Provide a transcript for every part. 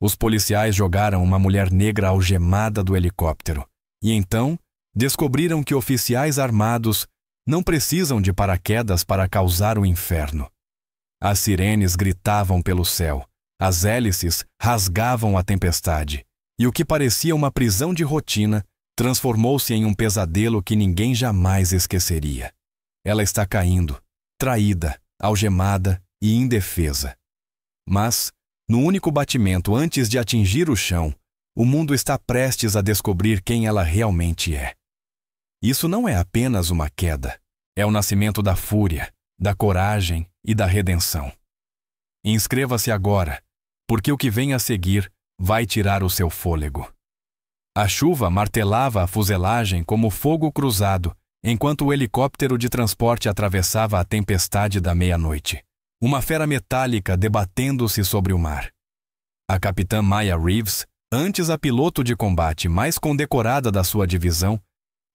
Os policiais jogaram uma mulher negra algemada do helicóptero e então descobriram que oficiais armados não precisam de paraquedas para causar o inferno. As sirenes gritavam pelo céu, as hélices rasgavam a tempestade, e o que parecia uma prisão de rotina transformou-se em um pesadelo que ninguém jamais esqueceria. Ela está caindo, traída, algemada e indefesa. Mas, no único batimento antes de atingir o chão, o mundo está prestes a descobrir quem ela realmente é. Isso não é apenas uma queda, é o nascimento da fúria, da coragem e da redenção. Inscreva-se agora, porque o que vem a seguir vai tirar o seu fôlego. A chuva martelava a fuselagem como fogo cruzado, enquanto o helicóptero de transporte atravessava a tempestade da meia-noite. Uma fera metálica debatendo-se sobre o mar. A capitã Maya Reeves, antes a piloto de combate mais condecorada da sua divisão,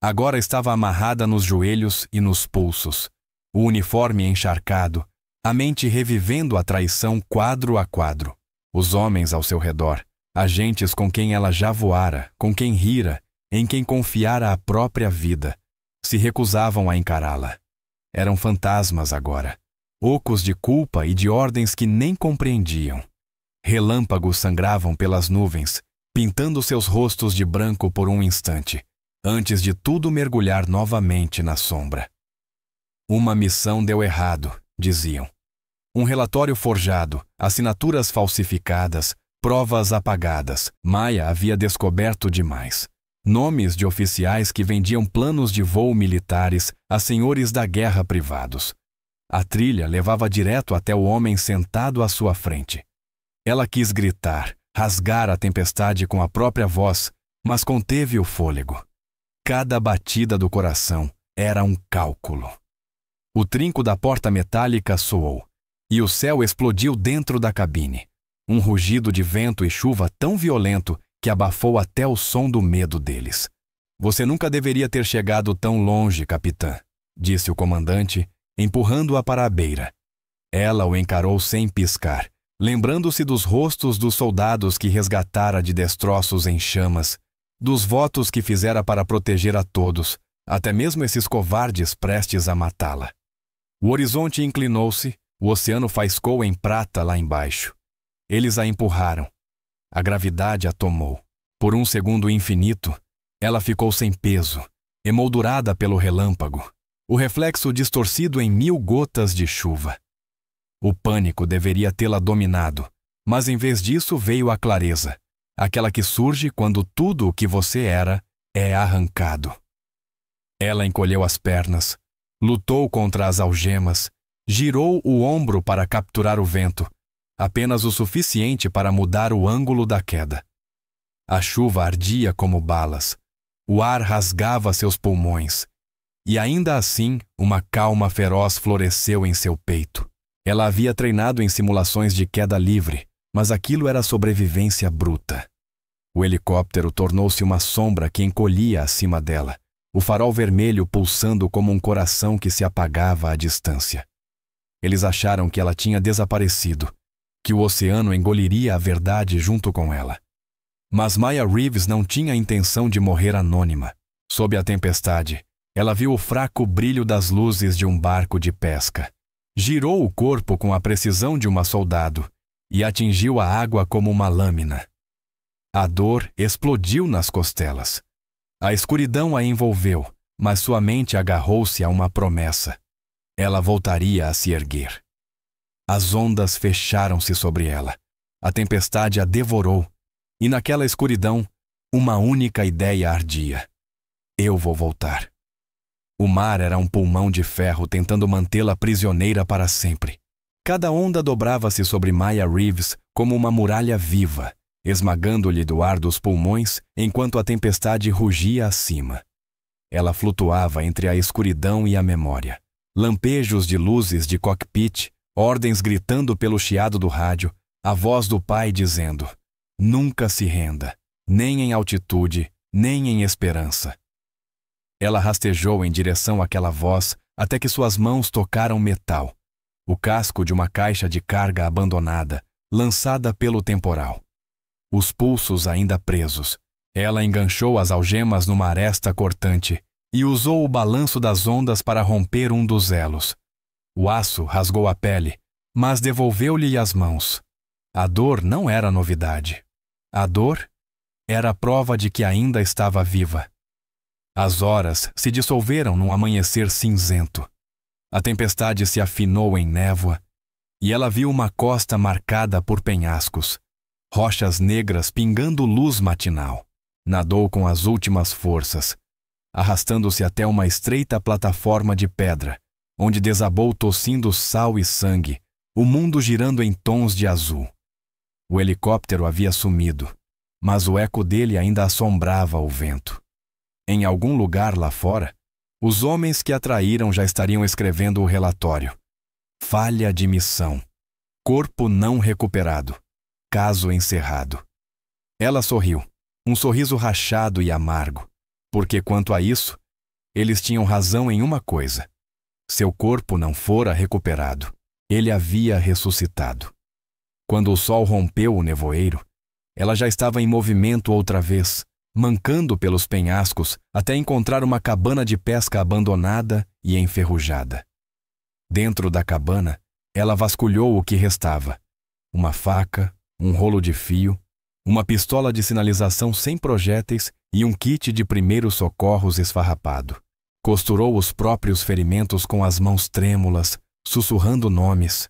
agora estava amarrada nos joelhos e nos pulsos, o uniforme encharcado, a mente revivendo a traição quadro a quadro. Os homens ao seu redor, agentes com quem ela já voara, com quem rira, em quem confiara a própria vida, se recusavam a encará-la. Eram fantasmas agora, ocos de culpa e de ordens que nem compreendiam. Relâmpagos sangravam pelas nuvens, pintando seus rostos de branco por um instante, antes de tudo mergulhar novamente na sombra. Uma missão deu errado, diziam. Um relatório forjado, assinaturas falsificadas, provas apagadas. Maya havia descoberto demais. Nomes de oficiais que vendiam planos de voo militares a senhores da guerra privados. A trilha levava direto até o homem sentado à sua frente. Ela quis gritar, rasgar a tempestade com a própria voz, mas conteve o fôlego. Cada batida do coração era um cálculo. O trinco da porta metálica soou, e o céu explodiu dentro da cabine. Um rugido de vento e chuva tão violento que abafou até o som do medo deles. Você nunca deveria ter chegado tão longe, capitã, disse o comandante, empurrando-a para a beira. Ela o encarou sem piscar, lembrando-se dos rostos dos soldados que resgatara de destroços em chamas, dos votos que fizera para proteger a todos, até mesmo esses covardes prestes a matá-la. O horizonte inclinou-se, o oceano faiscou em prata lá embaixo. Eles a empurraram. A gravidade a tomou. Por um segundo infinito, ela ficou sem peso, emoldurada pelo relâmpago, o reflexo distorcido em 1000 gotas de chuva. O pânico deveria tê-la dominado, mas em vez disso veio a clareza, aquela que surge quando tudo o que você era é arrancado. Ela encolheu as pernas, lutou contra as algemas, girou o ombro para capturar o vento, apenas o suficiente para mudar o ângulo da queda. A chuva ardia como balas, o ar rasgava seus pulmões, e ainda assim uma calma feroz floresceu em seu peito. Ela havia treinado em simulações de queda livre, mas aquilo era sobrevivência bruta. O helicóptero tornou-se uma sombra que encolhia acima dela, o farol vermelho pulsando como um coração que se apagava à distância. Eles acharam que ela tinha desaparecido, que o oceano engoliria a verdade junto com ela. Mas Maya Reeves não tinha a intenção de morrer anônima. Sob a tempestade, ela viu o fraco brilho das luzes de um barco de pesca. Girou o corpo com a precisão de uma soldado e atingiu a água como uma lâmina. A dor explodiu nas costelas. A escuridão a envolveu, mas sua mente agarrou-se a uma promessa. Ela voltaria a se erguer. As ondas fecharam-se sobre ela. A tempestade a devorou. E naquela escuridão, uma única ideia ardia. Eu vou voltar. O mar era um pulmão de ferro tentando mantê-la prisioneira para sempre. Cada onda dobrava-se sobre Maya Reeves como uma muralha viva, esmagando-lhe do ar dos pulmões enquanto a tempestade rugia acima. Ela flutuava entre a escuridão e a memória. Lampejos de luzes de cockpit, ordens gritando pelo chiado do rádio, a voz do pai dizendo: nunca se renda, nem em altitude, nem em esperança. Ela rastejou em direção àquela voz até que suas mãos tocaram metal, o casco de uma caixa de carga abandonada, lançada pelo temporal. os pulsos ainda presos. Ela enganchou as algemas numa aresta cortante e usou o balanço das ondas para romper um dos elos. O aço rasgou a pele, mas devolveu-lhe as mãos. A dor não era novidade. A dor era a prova de que ainda estava viva. As horas se dissolveram num amanhecer cinzento. A tempestade se afinou em névoa e ela viu uma costa marcada por penhascos, rochas negras pingando luz matinal. Nadou com as últimas forças, arrastando-se até uma estreita plataforma de pedra, onde desabou tossindo sal e sangue, o mundo girando em tons de azul. O helicóptero havia sumido, mas o eco dele ainda assombrava o vento. Em algum lugar lá fora, os homens que a traíram já estariam escrevendo o relatório. Falha de missão. Corpo não recuperado. Caso encerrado. Ela sorriu, um sorriso rachado e amargo, porque quanto a isso, eles tinham razão em uma coisa. Seu corpo não fora recuperado. Ele havia ressuscitado. Quando o sol rompeu o nevoeiro, ela já estava em movimento outra vez, mancando pelos penhascos até encontrar uma cabana de pesca abandonada e enferrujada. Dentro da cabana, ela vasculhou o que restava. Uma faca, um rolo de fio, uma pistola de sinalização sem projéteis e um kit de primeiros socorros esfarrapado. Costurou os próprios ferimentos com as mãos trêmulas, sussurrando nomes.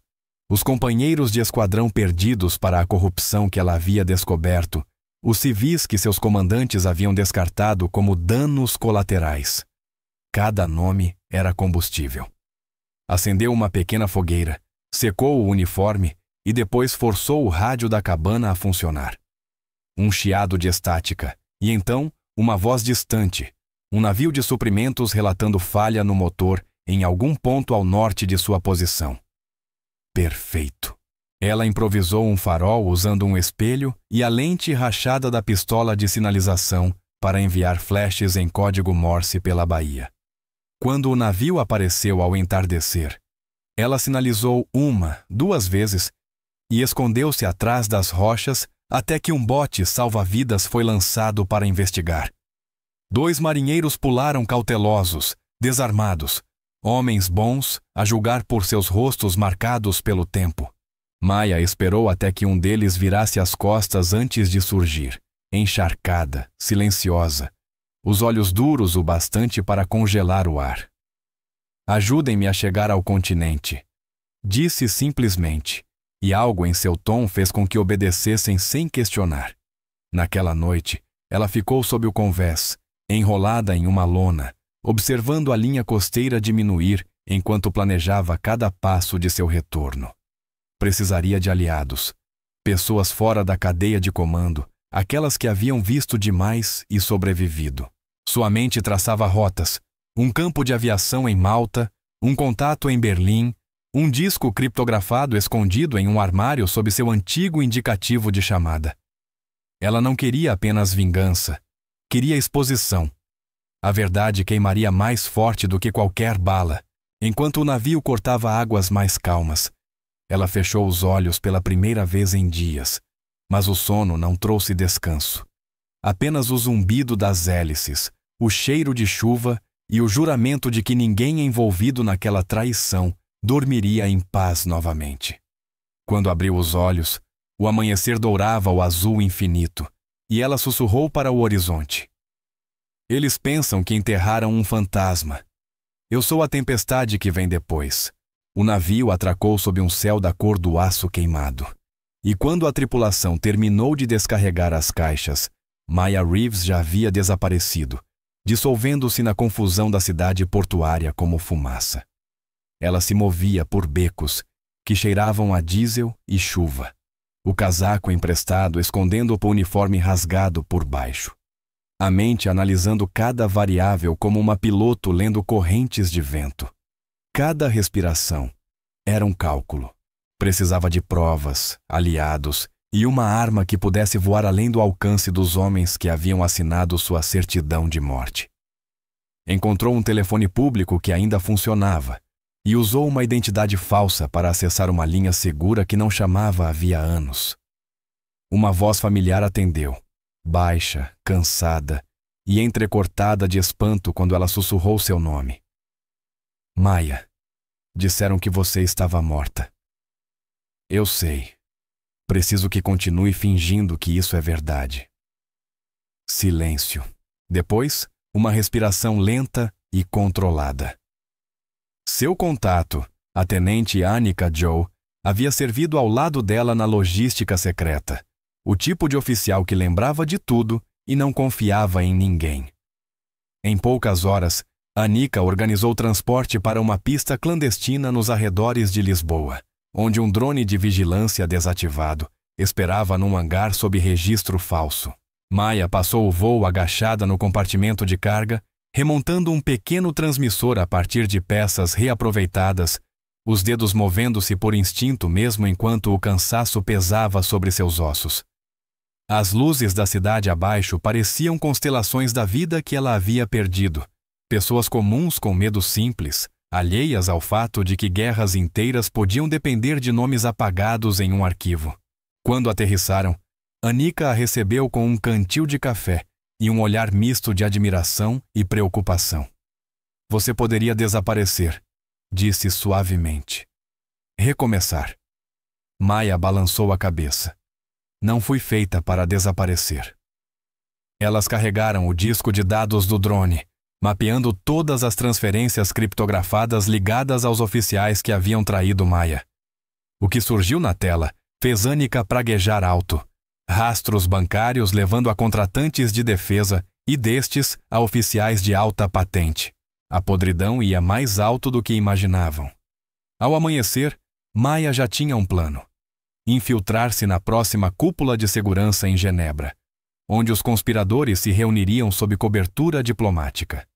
Os companheiros de esquadrão perdidos para a corrupção que ela havia descoberto, os civis que seus comandantes haviam descartado como danos colaterais. Cada nome era combustível. Acendeu uma pequena fogueira, secou o uniforme e depois forçou o rádio da cabana a funcionar. Um chiado de estática, e então uma voz distante, um navio de suprimentos relatando falha no motor em algum ponto ao norte de sua posição. Perfeito. Ela improvisou um farol usando um espelho e a lente rachada da pistola de sinalização para enviar flashes em código Morse pela baía. Quando o navio apareceu ao entardecer, ela sinalizou 1, 2 vezes e escondeu-se atrás das rochas até que um bote salva-vidas foi lançado para investigar. 2 marinheiros pularam cautelosos, desarmados, homens bons, a julgar por seus rostos marcados pelo tempo. Maya esperou até que um deles virasse as costas antes de surgir, encharcada, silenciosa, os olhos duros o bastante para congelar o ar. Ajudem-me a chegar ao continente, disse simplesmente, e algo em seu tom fez com que obedecessem sem questionar. Naquela noite, ela ficou sob o convés, enrolada em uma lona, observando a linha costeira diminuir enquanto planejava cada passo de seu retorno. Precisaria de aliados, pessoas fora da cadeia de comando, aquelas que haviam visto demais e sobrevivido. Sua mente traçava rotas, um campo de aviação em Malta, um contato em Berlim, um disco criptografado escondido em um armário sob seu antigo indicativo de chamada. Ela não queria apenas vingança, queria exposição. A verdade queimaria mais forte do que qualquer bala, enquanto o navio cortava águas mais calmas. Ela fechou os olhos pela primeira vez em dias, mas o sono não trouxe descanso. Apenas o zumbido das hélices, o cheiro de chuva e o juramento de que ninguém envolvido naquela traição dormiria em paz novamente. Quando abriu os olhos, o amanhecer dourava o azul infinito, e ela sussurrou para o horizonte. Eles pensam que enterraram um fantasma. Eu sou a tempestade que vem depois. O navio atracou sob um céu da cor do aço queimado. E quando a tripulação terminou de descarregar as caixas, Maya Reeves já havia desaparecido, dissolvendo-se na confusão da cidade portuária como fumaça. Ela se movia por becos que cheiravam a diesel e chuva, o casaco emprestado escondendo o uniforme rasgado por baixo. A mente analisando cada variável como uma piloto lendo correntes de vento. Cada respiração era um cálculo. Precisava de provas, aliados e uma arma que pudesse voar além do alcance dos homens que haviam assinado sua certidão de morte. Encontrou um telefone público que ainda funcionava e usou uma identidade falsa para acessar uma linha segura que não chamava havia anos. Uma voz familiar atendeu, baixa, cansada e entrecortada de espanto quando ela sussurrou seu nome. Maya, disseram que você estava morta. Eu sei. Preciso que continue fingindo que isso é verdade. Silêncio. Depois, uma respiração lenta e controlada. Seu contato, a tenente Annika Joe, havia servido ao lado dela na logística secreta, o tipo de oficial que lembrava de tudo e não confiava em ninguém. Em poucas horas, Annika organizou transporte para uma pista clandestina nos arredores de Lisboa, onde um drone de vigilância desativado esperava num hangar sob registro falso. Maya passou o voo agachada no compartimento de carga, remontando um pequeno transmissor a partir de peças reaproveitadas, os dedos movendo-se por instinto mesmo enquanto o cansaço pesava sobre seus ossos. As luzes da cidade abaixo pareciam constelações da vida que ela havia perdido. Pessoas comuns com medo simples, alheias ao fato de que guerras inteiras podiam depender de nomes apagados em um arquivo. Quando aterrissaram, Annika a recebeu com um cantil de café e um olhar misto de admiração e preocupação. Você poderia desaparecer, disse suavemente. Recomeçar. Maya balançou a cabeça. Não fui feita para desaparecer. Elas carregaram o disco de dados do drone, mapeando todas as transferências criptografadas ligadas aos oficiais que haviam traído Maya. O que surgiu na tela fez Annika praguejar alto. Rastros bancários levando a contratantes de defesa e destes a oficiais de alta patente. A podridão ia mais alto do que imaginavam. Ao amanhecer, Maya já tinha um plano. Infiltrar-se na próxima cúpula de segurança em Genebra, onde os conspiradores se reuniriam sob cobertura diplomática.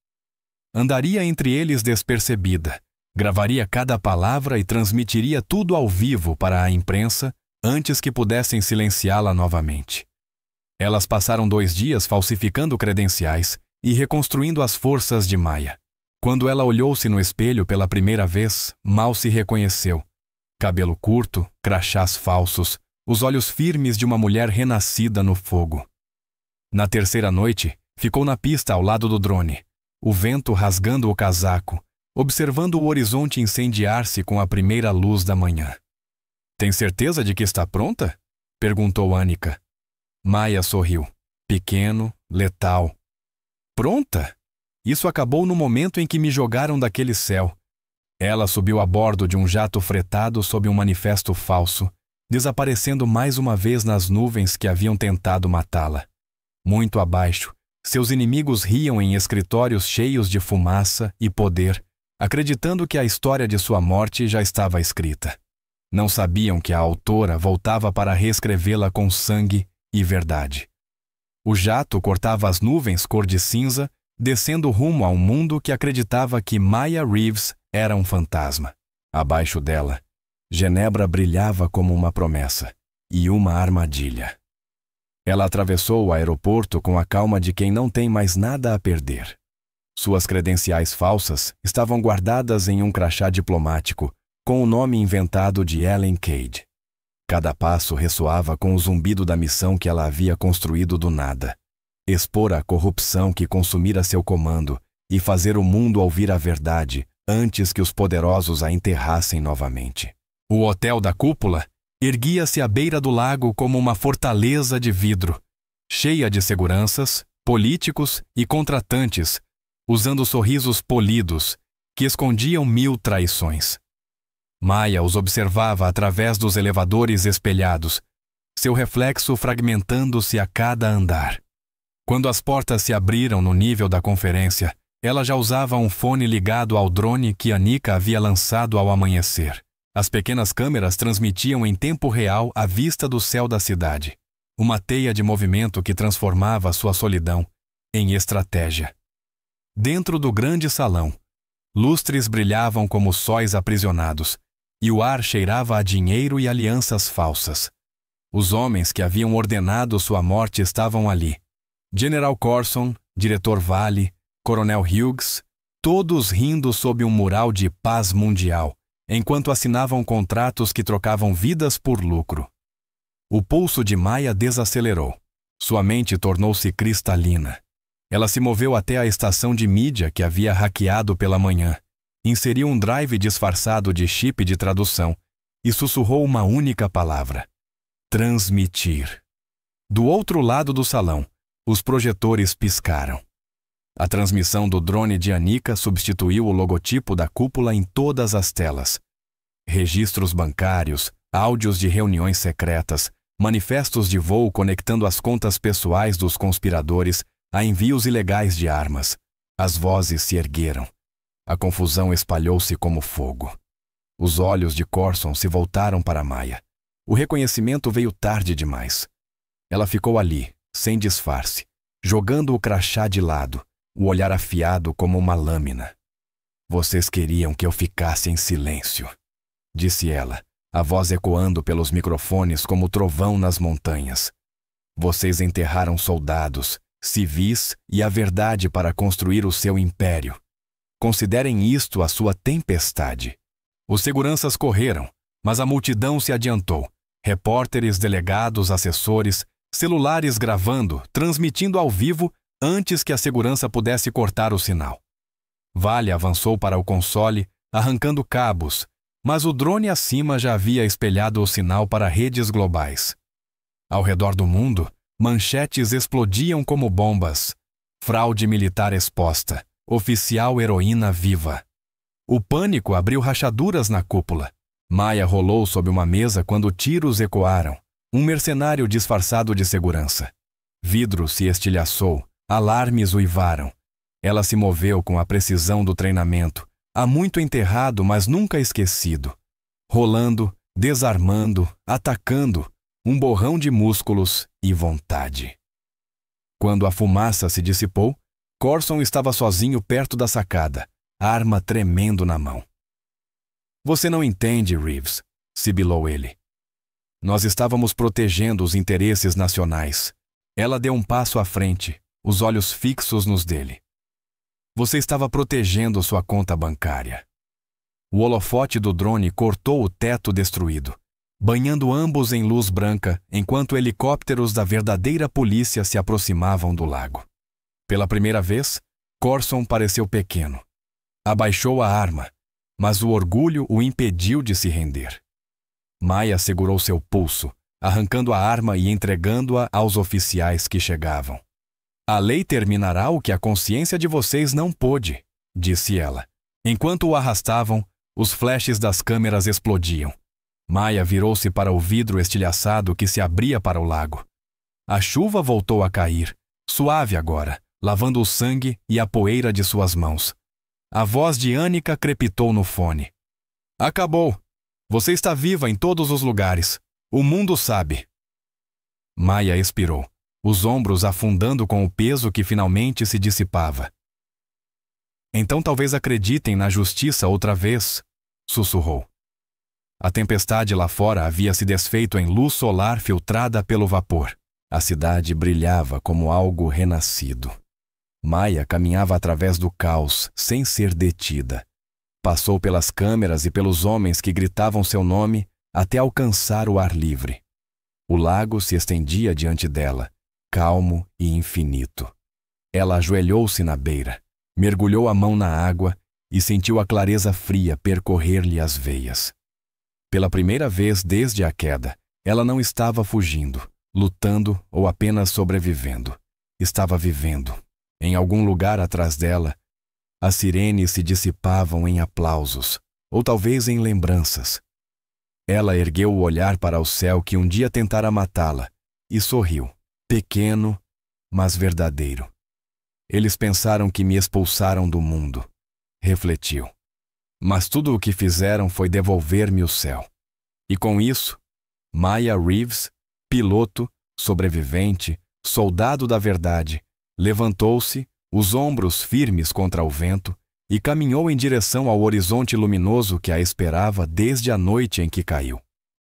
Andaria entre eles despercebida, gravaria cada palavra e transmitiria tudo ao vivo para a imprensa antes que pudessem silenciá-la novamente. Elas passaram 2 dias falsificando credenciais e reconstruindo as forças de Maya. Quando ela olhou-se no espelho pela primeira vez, mal se reconheceu. Cabelo curto, crachás falsos, os olhos firmes de uma mulher renascida no fogo. Na terceira noite, ficou na pista ao lado do drone, o vento rasgando o casaco, observando o horizonte incendiar-se com a primeira luz da manhã. Tem certeza de que está pronta? Perguntou Annika. Maya sorriu. Pequeno, letal. Pronta? Isso acabou no momento em que me jogaram daquele céu. Ela subiu a bordo de um jato fretado sob um manifesto falso, desaparecendo mais uma vez nas nuvens que haviam tentado matá-la. Muito abaixo, seus inimigos riam em escritórios cheios de fumaça e poder, acreditando que a história de sua morte já estava escrita. Não sabiam que a autora voltava para reescrevê-la com sangue e verdade. O jato cortava as nuvens cor de cinza, descendo rumo a um mundo que acreditava que Maya Reeves era um fantasma. Abaixo dela, Genebra brilhava como uma promessa e uma armadilha. Ela atravessou o aeroporto com a calma de quem não tem mais nada a perder. Suas credenciais falsas estavam guardadas em um crachá diplomático com o nome inventado de Ellen Cade. Cada passo ressoava com o zumbido da missão que ela havia construído do nada. Expor a corrupção que consumira seu comando e fazer o mundo ouvir a verdade antes que os poderosos a enterrassem novamente. O hotel da cúpula erguia-se à beira do lago como uma fortaleza de vidro, cheia de seguranças, políticos e contratantes, usando sorrisos polidos que escondiam 1000 traições. Maya os observava através dos elevadores espelhados, seu reflexo fragmentando-se a cada andar. Quando as portas se abriram no nível da conferência, ela já usava um fone ligado ao drone que Annika havia lançado ao amanhecer. As pequenas câmeras transmitiam em tempo real a vista do céu da cidade, uma teia de movimento que transformava sua solidão em estratégia. Dentro do grande salão, lustres brilhavam como sóis aprisionados, e o ar cheirava a dinheiro e alianças falsas. Os homens que haviam ordenado sua morte estavam ali. General Corson, Diretor Vale, Coronel Hughes, todos rindo sob um mural de paz mundial, enquanto assinavam contratos que trocavam vidas por lucro. O pulso de Maya desacelerou. Sua mente tornou-se cristalina. Ela se moveu até a estação de mídia que havia hackeado pela manhã, inseriu um drive disfarçado de chip de tradução e sussurrou uma única palavra: transmitir. Do outro lado do salão, os projetores piscaram. A transmissão do drone de Anika substituiu o logotipo da cúpula em todas as telas. Registros bancários, áudios de reuniões secretas, manifestos de voo conectando as contas pessoais dos conspiradores a envios ilegais de armas. As vozes se ergueram. A confusão espalhou-se como fogo. Os olhos de Corson se voltaram para Maya. O reconhecimento veio tarde demais. Ela ficou ali, sem disfarce, jogando o crachá de lado, o olhar afiado como uma lâmina. Vocês queriam que eu ficasse em silêncio, disse ela, a voz ecoando pelos microfones como trovão nas montanhas. Vocês enterraram soldados, civis e a verdade para construir o seu império. Considerem isto a sua tempestade. Os seguranças correram, mas a multidão se adiantou. Repórteres, delegados, assessores, celulares gravando, transmitindo ao vivo antes que a segurança pudesse cortar o sinal. Vale avançou para o console, arrancando cabos, mas o drone acima já havia espelhado o sinal para redes globais. Ao redor do mundo, manchetes explodiam como bombas. Fraude militar exposta. Oficial heroína viva. O pânico abriu rachaduras na cúpula. Maya rolou sob uma mesa quando tiros ecoaram. Um mercenário disfarçado de segurança. Vidro se estilhaçou. Alarmes uivaram. Ela se moveu com a precisão do treinamento, há muito enterrado, mas nunca esquecido. Rolando, desarmando, atacando, um borrão de músculos e vontade. Quando a fumaça se dissipou, Corson estava sozinho perto da sacada, arma tremendo na mão. Você não entende, Reeves, sibilou ele. Nós estávamos protegendo os interesses nacionais. Ela deu um passo à frente, os olhos fixos nos dele. Você estava protegendo sua conta bancária. O holofote do drone cortou o teto destruído, banhando ambos em luz branca enquanto helicópteros da verdadeira polícia se aproximavam do lago. Pela primeira vez, Corson pareceu pequeno. Abaixou a arma, mas o orgulho o impediu de se render. Maya segurou seu pulso, arrancando a arma e entregando-a aos oficiais que chegavam. A lei terminará o que a consciência de vocês não pôde, disse ela. Enquanto o arrastavam, os flashes das câmeras explodiam. Maya virou-se para o vidro estilhaçado que se abria para o lago. A chuva voltou a cair, suave agora, lavando o sangue e a poeira de suas mãos. A voz de Anika crepitou no fone. Acabou. Você está viva em todos os lugares. O mundo sabe. Maya expirou, os ombros afundando com o peso que finalmente se dissipava. Então talvez acreditem na justiça outra vez, sussurrou. A tempestade lá fora havia se desfeito em luz solar filtrada pelo vapor. A cidade brilhava como algo renascido. Maya caminhava através do caos, sem ser detida. Passou pelas câmeras e pelos homens que gritavam seu nome até alcançar o ar livre. O lago se estendia diante dela, calmo e infinito. Ela ajoelhou-se na beira, mergulhou a mão na água e sentiu a clareza fria percorrer-lhe as veias. Pela primeira vez desde a queda, ela não estava fugindo, lutando ou apenas sobrevivendo. Estava vivendo. Em algum lugar atrás dela, as sirenes se dissipavam em aplausos, ou talvez em lembranças. Ela ergueu o olhar para o céu que um dia tentara matá-la e sorriu, pequeno, mas verdadeiro. Eles pensaram que me expulsaram do mundo, refletiu. Mas tudo o que fizeram foi devolver-me o céu. E com isso, Maya Reeves, piloto, sobrevivente, soldado da verdade, levantou-se, os ombros firmes contra o vento, e caminhou em direção ao horizonte luminoso que a esperava desde a noite em que caiu.